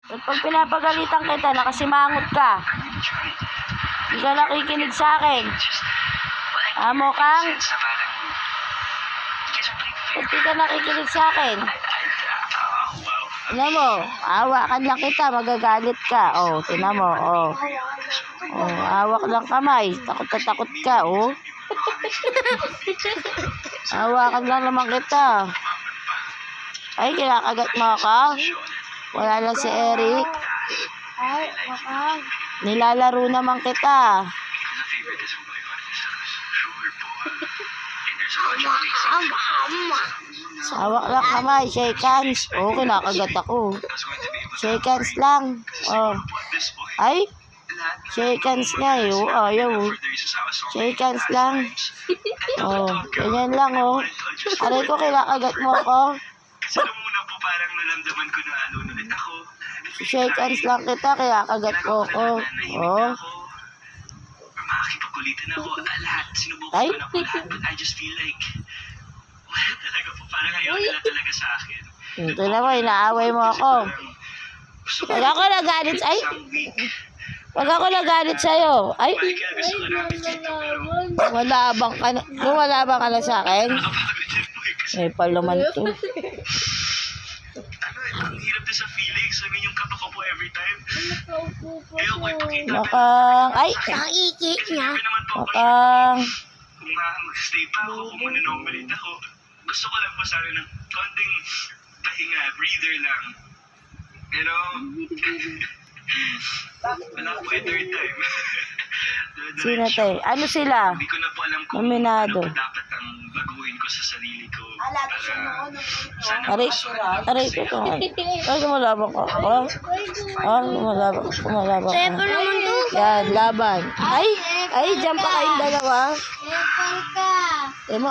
At pag pinapagalitan kita, nakasimangot ka. Hindi ka nakikinig sa akin. Amo kang? Hindi ka nakikinig sa akin. Tignan mo, hawakan lang kita, magagalit ka. Oh, tignan mo, oh. Oh, hawak lang kamay, takot na takot ka, oh. Hawakan lang naman kita. Ay, kinakagat mo ako? Wala lang si Eric. Ay, makang. Nilalaro naman kita. Hawak lang kamay, shake hands. Oh, kinakagat ako. Shake hands lang. Oh. Ay, shake hands nga eh. Oh, ayaw. Shake hands lang. Oh, ganyan lang oh. Aray ko, kinakagat mo ako. Kasi nung una po parang nalamdaman ko na ulit ako. Shake hands lang kita, kinakagat mo ako. Oh. Makakipagkulitan ako. Lahat. Sinubukan Ay. ko na po lahat. But I just feel like wala talaga po. Parang ayaw nila talaga sa akin. Ito naman, inaaway mo ako. Pag ako nagalit, ay, pag ako nagalit sa'yo, ay, Kaya gusto ko na dito pero malabang ka na, lumalabang ka na sa akin. nakapagod din po eh. Kasi May palaman to. ang hirap din sa feelings. I mean, yung kapa ko po every time. Ayoko ipakita. Makang, ay, Ang ikit niya. Sabi naman po ako, makang, kung mag-stay pa ako, kung mananomalit ako, gusto ko lang po sana ng konting pahinga, breather lang. Pero, wala po yung third time. sino te? Ano sila? Hindi ko na po alam kung Nominado. ano pa dapat ang baguhin ko sa sarili ko. Para sana Aray, aray, ito nga. Ay, lumalabang ka. Lumalabang ka. Tepo naman to. Yan, laban. Ay, dyan pa kayong dalawa. Tepal ka. Eh mo,